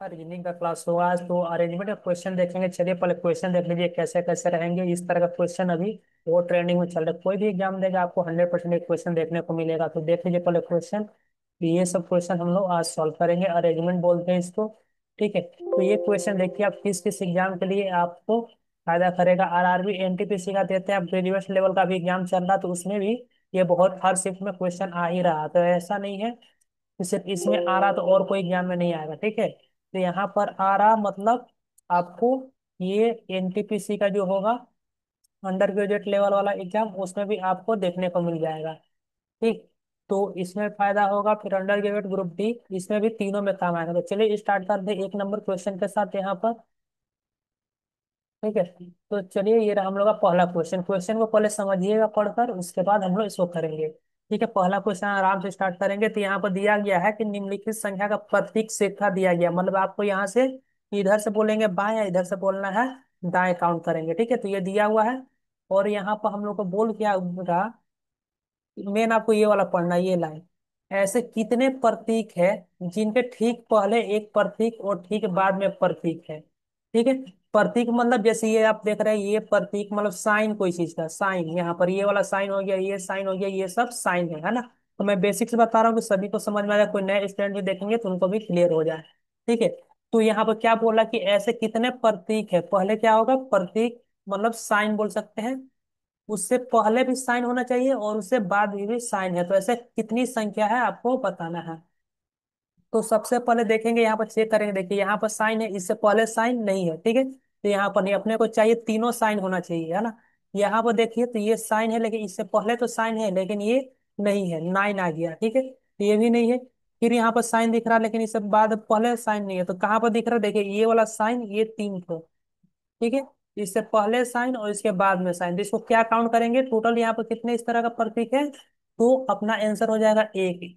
Reasoning का class होगा आज, तो अरेंजमेंट का क्वेश्चन देखेंगे। चलिए पहले क्वेश्चन देख लीजिए कैसे कैसे रहेंगे। इस तरह का क्वेश्चन अभी वो ट्रेंडिंग में चल रहा है। कोई भी एग्जाम देगा आपको 100% एक क्वेश्चन देखने को मिलेगा। तो देख लीजिए पहले क्वेश्चन। ये सब क्वेश्चन हम लोग आज सॉल्व करेंगे। अरेंजमेंट बोलते हैं इसको। ठीक है, तो ये क्वेश्चन देखिए, आप किस किस एग्जाम के लिए आपको फायदा करेगा। आरआरबी एनटीपीसी का देते हैं, आप ग्रेजुएट लेवल का भी एग्जाम चल रहा, तो उसमें भी ये बहुत हर शिफ्ट में क्वेश्चन आ ही रहा। तो ऐसा नहीं है कि सिर्फ इसमें आ रहा तो और कोई एग्जाम में नहीं आएगा। ठीक है, तो यहाँ पर आ रहा मतलब आपको ये एनटीपीसी का जो होगा अंडर ग्रेजुएट लेवल वाला एग्जाम, उसमें भी आपको देखने को मिल जाएगा। ठीक, तो इसमें फायदा होगा। फिर अंडर ग्रेजुएट ग्रुप डी, इसमें भी तीनों में काम आएगा। तो चलिए स्टार्ट करते हैं 1 नंबर क्वेश्चन के साथ यहाँ पर। ठीक है, तो चलिए ये रहा हम लोग का पहला क्वेश्चन। क्वेश्चन को पहले समझिएगा पढ़कर, उसके बाद हम लोग इसको करेंगे। ठीक है, पहला क्वेश्चन आराम से स्टार्ट करेंगे। तो यहाँ पर दिया गया है कि निम्नलिखित संख्या का प्रतीक रेखा दिया गया, मतलब आपको यहाँ से इधर से बोलेंगे बाएं या इधर से बोलना है दाएं, काउंट करेंगे। ठीक है, तो ये दिया हुआ है। और यहाँ पर हम लोग को बोल क्या रहा, मेन आपको ये वाला पढ़ना है, ये लाइन। ऐसे कितने प्रतीक है जिनके ठीक पहले एक प्रतीक और ठीक बाद में प्रतीक है। ठीक है, प्रतीक मतलब जैसे ये आप देख रहे हैं, ये प्रतीक मतलब साइन, कोई चीज का साइन। यहाँ पर ये वाला साइन हो गया, ये साइन हो गया, ये सब साइन है ना। तो मैं बेसिक से बता रहा हूँ कि सभी को समझ में आएगा, कोई नए स्टूडेंट भी देखेंगे तो उनको भी क्लियर हो जाए। ठीक है, तो यहाँ पर क्या बोला कि ऐसे कितने प्रतीक है। पहले क्या होगा, प्रतीक मतलब साइन बोल सकते हैं, उससे पहले भी साइन होना चाहिए और उससे बाद में भी साइन है। तो ऐसे कितनी संख्या है आपको बताना है। तो सबसे पहले देखेंगे, यहाँ पर चेक करेंगे। देखिए यहाँ पर साइन है, इससे पहले साइन नहीं है। ठीक है, तो यहाँ पर नहीं, अपने को चाहिए तीनों साइन होना चाहिए, है ना। यहाँ पर देखिए, तो ये साइन है लेकिन इससे पहले तो साइन है लेकिन ये नहीं है, 9 आ गया। ठीक है, तो ये भी नहीं है। फिर यहाँ पर साइन दिख रहा है लेकिन इससे बाद पहले साइन नहीं है, तो कहाँ पर दिख रहा है, देखिए ये वाला साइन, ये 3 को। ठीक है, इससे पहले साइन और इसके बाद में साइन, तो इसको क्या काउंट करेंगे, टोटल यहाँ पर कितने इस तरह का प्रतीक है। तो अपना आंसर हो जाएगा 1।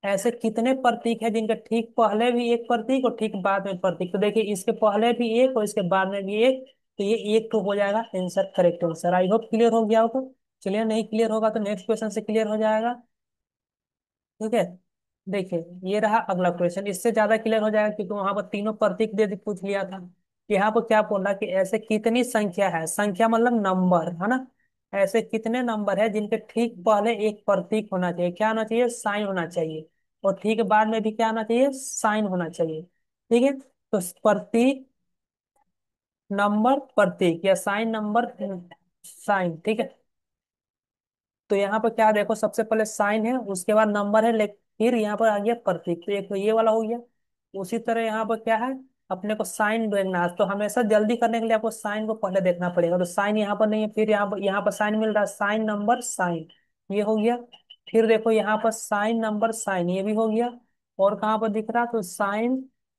ऐसे कितने प्रतीक है जिनके ठीक पहले भी एक प्रतीक और ठीक बाद में प्रतीक। तो देखिए इसके पहले भी एक और इसके बाद में भी एक, तो ये एक तो हो जाएगा answer, correct answer. I hope clear हो गया होगा। चलिए नहीं क्लियर होगा तो नेक्स्ट क्वेश्चन से क्लियर हो जाएगा। ठीक है, देखिए ये रहा अगला क्वेश्चन, इससे ज्यादा क्लियर हो जाएगा क्योंकि वहां पर तीनों प्रतीक दे पूछ लिया था। यहाँ पर क्या बोला कि ऐसे कितनी संख्या है, संख्या मतलब नंबर, है ना। ऐसे कितने नंबर है जिनके ठीक पहले एक प्रतीक होना चाहिए, क्या होना चाहिए, साइन होना चाहिए। और ठीक बाद में भी क्या होना चाहिए, साइन होना चाहिए। ठीक है, तो प्रतीक, नंबर, प्रतीक या साइन, नंबर, साइन। ठीक है, तो यहाँ पर क्या देखो, सबसे पहले साइन है, उसके बाद नंबर है, लेकिन फिर यहाँ पर आ गया प्रतीक, तो एक तो ये वाला हो गया। उसी तरह यहाँ पर क्या है, अपने को साइन देखना है, तो हमेशा जल्दी करने के लिए आपको साइन को पहले देखना पड़ेगा। तो साइन यहाँ पर नहीं है, फिर यहाँ पर साइन मिल रहा है, साइन नंबर साइन, ये हो गया। फिर देखो यहाँ पर साइन नंबर साइन, ये भी हो गया। और कहाँ पर दिख रहा, तो साइन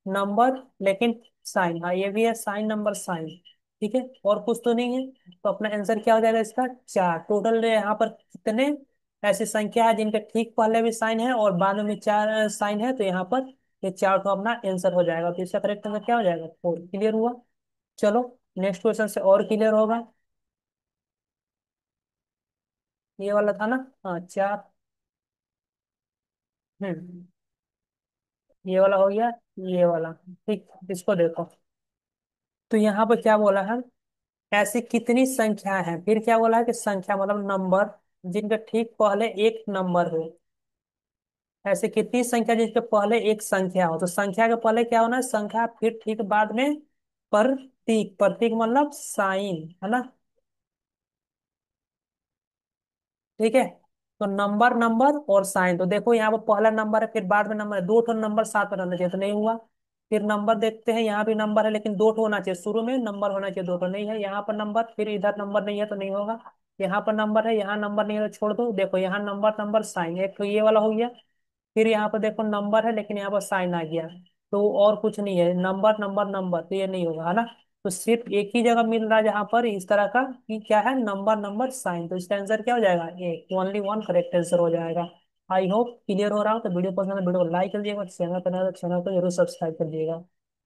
नंबर लेकिन साइन, हाँ ये भी है, साइन नंबर साइन। ठीक है, और कुछ तो नहीं है। तो अपना आंसर क्या हो जाएगा इसका, 4। टोटल यहाँ पर कितने ऐसी संख्या है जिनके ठीक पहले भी साइन है और बाद में भी 4 साइन है, तो यहाँ पर ये 4 तो अपना आंसर हो जाएगा। तो इसका करेक्ट आंसर क्या हो जाएगा, 4। क्लियर हुआ। चलो नेक्स्ट क्वेश्चन से और क्लियर होगा। ये वाला था ना, हाँ 4। हम्म, ये वाला हो गया, ये वाला। ठीक, इसको देखो, तो यहाँ पर क्या बोला है, ऐसी कितनी संख्या है, फिर क्या बोला है कि संख्या मतलब नंबर जिनके ठीक पहले एक नंबर हो। ऐसे कितनी संख्या जिसके पहले एक संख्या हो, तो संख्या के पहले क्या होना है, संख्या, फिर ठीक बाद में प्रतीक, प्रतीक मतलब साइन, है ना। ठीक है, तो नंबर, नंबर और साइन, तो देखो यहाँ पर पहला नंबर है फिर बाद में नंबर है, 2 ठो नंबर साथ में रहना चाहिए, तो नहीं हुआ। फिर नंबर देखते हैं, यहाँ भी नंबर है लेकिन 2 ठो होना चाहिए, शुरू में नंबर होना चाहिए, 2 ठो नहीं है। यहाँ पर नंबर, फिर इधर नंबर नहीं है तो नहीं होगा। यहाँ पर नंबर है, यहाँ नंबर नहीं है तो छोड़ दो। देखो यहाँ नंबर, नंबर साइन, एक तो ये वाला हो गया। फिर यहाँ पर देखो नंबर है लेकिन यहाँ पर साइन आ गया, तो और कुछ नहीं है, नंबर नंबर नंबर, तो ये नहीं होगा, है ना। तो सिर्फ एक ही जगह मिल रहा है जहां पर इस तरह का कि क्या है, नंबर नंबर साइन, तो इसका आंसर क्या हो जाएगा, एक, ओनली वन करेक्ट आंसर हो जाएगा। आई होप क्लियर हो रहा हो। तो वीडियो पसंद है वीडियो को लाइक कर दिएगा, चैनल पर नया तो चैनल को जरूर सब्सक्राइब कर दिएगा।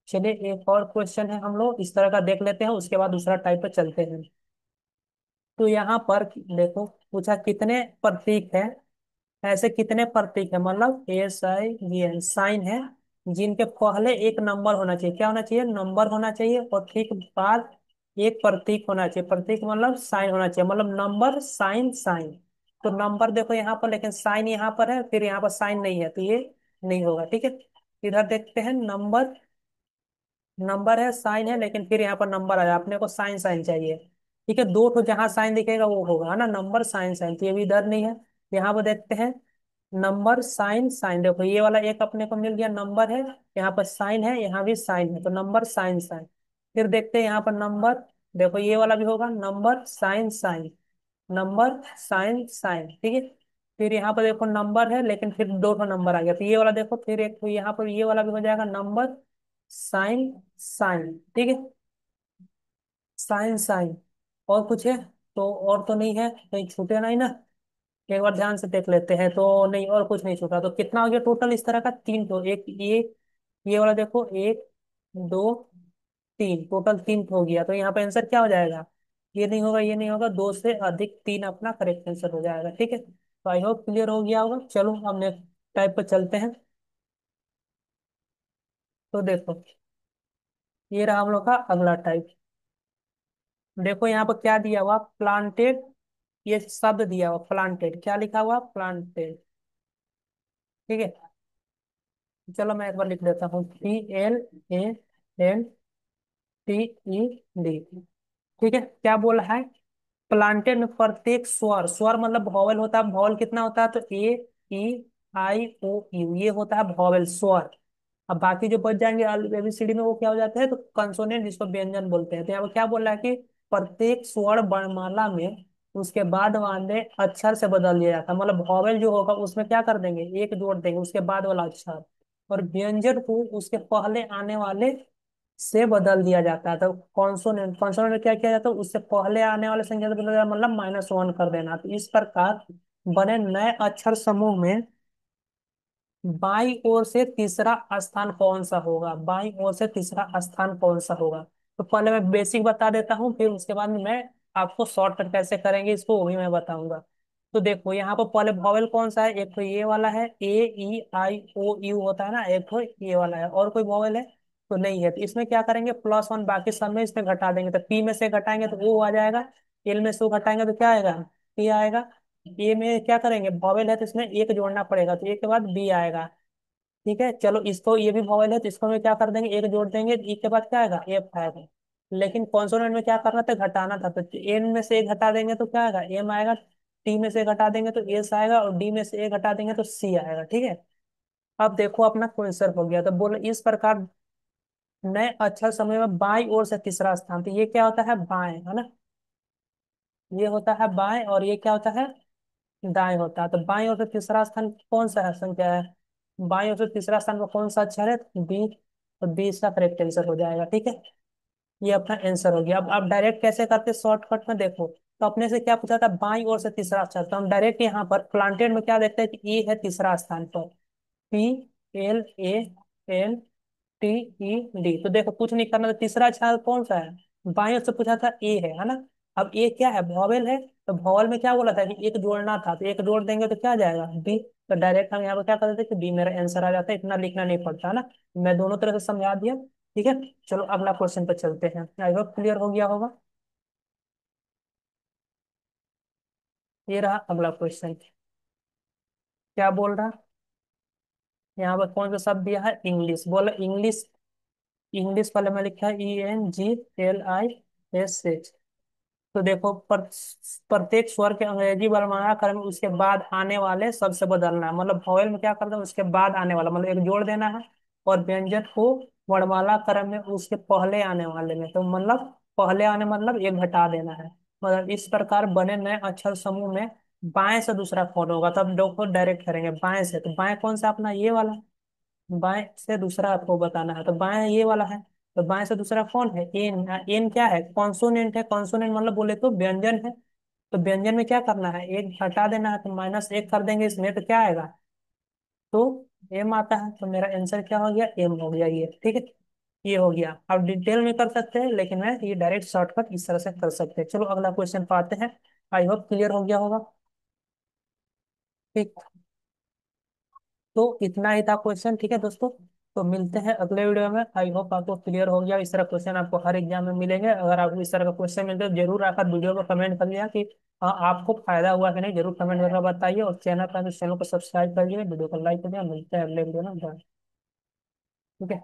चलिए एक और क्वेश्चन है, हम लोग इस तरह का देख लेते हैं, उसके बाद दूसरा टाइप पर चलते हैं। तो यहाँ पर देखो, पूछा कितने प्रतीक है, ऐसे कितने प्रतीक है, मतलब S I V N sign है जिनके पहले एक नंबर होना चाहिए, क्या होना चाहिए, नंबर होना चाहिए, और ठीक बाद एक प्रतीक होना चाहिए। प्रतीक मतलब साइन होना चाहिए, मतलब नंबर साइन साइन। तो नंबर देखो यहाँ पर, लेकिन साइन यहाँ पर है, फिर यहाँ पर साइन नहीं है, तो ये नहीं होगा। ठीक है, इधर देखते हैं, नंबर, नंबर है, साइन है, लेकिन फिर यहाँ पर नंबर आया, अपने को साइन साइन चाहिए। ठीक है, दो ठो जहाँ साइन दिखेगा वो होगा, है ना, नंबर साइन साइन, तो ये भी इधर नहीं है। यहाँ पर देखते हैं, नंबर साइन साइन, देखो ये वाला एक अपने को मिल गया, नंबर है, यहाँ पर साइन है, यहाँ भी साइन है, तो नंबर साइन साइन। फिर देखते हैं यहाँ पर नंबर, देखो ये वाला भी होगा, number sign sign, number sign sign. ठीक है, फिर यहाँ पर देखो नंबर है, लेकिन फिर दो ठो नंबर आ गया, तो ये वाला देखो, फिर एक तो यहाँ पर ये वाला भी हो जाएगा, नंबर साइन साइन। ठीक है, साइन साइन। और कुछ है तो, और तो नहीं है, कहीं छूटे नहीं ना, एक बार ध्यान से देख लेते हैं, तो नहीं, और कुछ नहीं छूटा, तो कितना हो गया टोटल इस तरह का, तीन, तो एक ये वाला देखो, एक, दो, तीन, टोटल तीन हो गया, तो यहाँ पे आंसर क्या हो जाएगा, ये नहीं होगा, ये नहीं होगा, दो से अधिक तीन अपना करेक्ट आंसर हो जाएगा। ठीक है, तो आई होप क्लियर हो गया होगा। चलो अब नेक्स्ट टाइप पर चलते हैं। तो देखो, ये रहा हम लोग का अगला टाइप। देखो यहाँ पर क्या दिया हुआ, प्लांटेड, ये शब्द दिया हुआ प्लांटेड, क्या लिखा हुआ, प्लांटेड। ठीक है, चलो मैं एक बार लिख देता हूँ, PLANTED। ठीक है, क्या बोला है, प्लांटेड में प्रत्येक स्वर, स्वर मतलब वॉवेल होता है, वॉवेल कितना होता है, तो A E I O U, ये होता है वॉवेल स्वर। अब बाकी जो बच जाएंगे ABCD में, वो क्या हो जाते हैं, तो कंसोनेंट, जिसको व्यंजन बोलते हैं। तो यहाँ पर क्या बोल रहा है कि प्रत्येक स्वर वर्णमाला में उसके बाद वाले अक्षर से बदल दिया जाता है, मतलब वॉवेल जो होगा उसमें क्या कर देंगे, एक जोड़ देंगे उसके बाद वाला अक्षर, और व्यंजन को उसके पहले आने वाले से बदल दिया जाता है। तो कॉन्सोनेंट, कॉन्सोनेंट में क्या किया जाता है, उससे पहले आने वाले संख्या से बदल दिया, मतलब -1 कर देना। तो इस प्रकार बने नए अक्षर समूह में बाई ओर से तीसरा स्थान कौन सा होगा, बाई ओर से तीसरा स्थान कौन सा होगा। तो पहले मैं बेसिक बता देता हूँ, फिर उसके बाद में मैं आपको शॉर्टकट कैसे करेंगे इसको वो भी मैं बताऊंगा। तो देखो यहाँ पर पहले वॉवेल कौन सा है, एक तो ये वाला है, A E I O U होता है ना, एक तो ये वाला है, और कोई वॉवेल है तो नहीं है। तो इसमें क्या करेंगे, +1, बाकी सब में इसमें घटा देंगे, तो P में से घटाएंगे तो O आ जाएगा, L में से O घटाएंगे तो क्या आएगा, T आएगा। ए में क्या करेंगे, वॉवेल है तो इसमें एक जोड़ना पड़ेगा, तो ए के बाद बी आएगा। ठीक है, चलो इसको, ये भी वॉवेल है तो इसको में क्या कर देंगे, एक जोड़ देंगे, ई के बाद क्या आएगा, एफ आएगा। लेकिन कॉन्सोनेंट में क्या करना था, घटाना था, तो एन में से एक घटा देंगे तो क्या आएगा, एम आएगा। टी में से एक घटा देंगे तो एस आएगा, और डी में से एक घटा देंगे तो सी आएगा। ठीक है, अब देखो अपना आंसर हो गया। तो बोलो इस प्रकार नए अक्षर समूह में बाईं ओर से तीसरा स्थान, तो ये क्या होता है, बाएं, है ना, ये होता है बाएं, और ये क्या होता है, दाएं होता है। तो बाईं ओर से तीसरा स्थान कौन सा है, संख्या है, बाईं ओर से तीसरा स्थान पर कौन सा अक्षर है, बी, तो बी इसका करेक्ट आंसर हो जाएगा। ठीक है, ये अपना आंसर हो गया। अब आप डायरेक्ट कैसे करते, शॉर्टकट में देखो, तो अपने से क्या पूछा था, बाईं ओर से तीसरा अक्षर, तो हम डायरेक्ट यहाँ पर प्लांटेड में क्या देखते हैं कि ए है तीसरा स्थान पर, PLANTED। तो देखो कुछ नहीं करना, तो तीसरा अक्षर कौन सा है, बाईं ओर से पूछा था, ए है ना। अब ए क्या है, वॉवेल है, तो वॉवेल में क्या बोला था कि एक जोड़ना था, तो एक जोड़ देंगे तो क्या आ जाएगा, बी। तो डायरेक्ट हम यहाँ पर क्या करते थे कि बी मेरा आंसर आ जाता है, इतना लिखना नहीं पड़ता है ना। मैं दोनों तरह से समझा दिया। ठीक है, चलो अगला क्वेश्चन पर चलते हैं, आई होप क्लियर हो गया होगा। ये रहा अगला क्वेश्चन, क्या बोल रहा, यहाँ पर कौन सा शब्द दिया है, इंग्लिश, बोला इंग्लिश। इंग्लिश पहले मैं लिखा है ENGLISH। तो देखो प्रत्येक स्वर के अंग्रेजी वर्णमाला क्रम में उसके बाद आने वाले शब्द से बदलना है, मतलब वॉवेल में क्या करना है, उसके बाद आने वाला मतलब एक जोड़ देना है, और व्यंजन को वर्णमाला क्रम में उसके पहले आने वाले में, तो मतलब पहले आने मतलब एक घटा देना है। मतलब इस प्रकार बने नए अक्षर समूह में बाएं से दूसरा कौन होगा, तब देखो डायरेक्ट करेंगे बाएं से, तो बाएं कौन सा अपना ये वाला, बाएं से दूसरा आपको बताना है, तो बाएं ये वाला है। तो बाएं से दूसरा कौन है, एन। एन क्या है, कॉन्सोनेंट है, कॉन्सोनेंट मतलब बोले तो व्यंजन है। तो व्यंजन में क्या करना है, एक घटा देना है, तो -1 कर देंगे इसमें, तो क्या आएगा, तो एम आता है। तो मेरा आंसर क्या हो गया, एम हो गया ये। ठीक है, ये हो गया। आप डिटेल में कर सकते हैं, लेकिन मैं ये डायरेक्ट शॉर्टकट इस तरह से कर सकते हैं। चलो अगला क्वेश्चन पाते हैं, आई होप क्लियर हो गया होगा। ठीक, तो इतना ही था क्वेश्चन। ठीक है दोस्तों, तो मिलते हैं अगले वीडियो में। आई होप आपको क्लियर हो गया। इस तरह क्वेश्चन आपको हर एग्जाम में मिलेंगे। अगर आपको इस तरह का क्वेश्चन मिलते तो जरूर आकर वीडियो को कमेंट करिएगा कि हाँ आपको फायदा हुआ कि नहीं, जरूर कमेंट करके बताइए। और चैनल पर तो चैनल को सब्सक्राइब करिए, वीडियो को लाइक करिए। मिलते हैं अगले वीडियो में। बाय। ठीक है।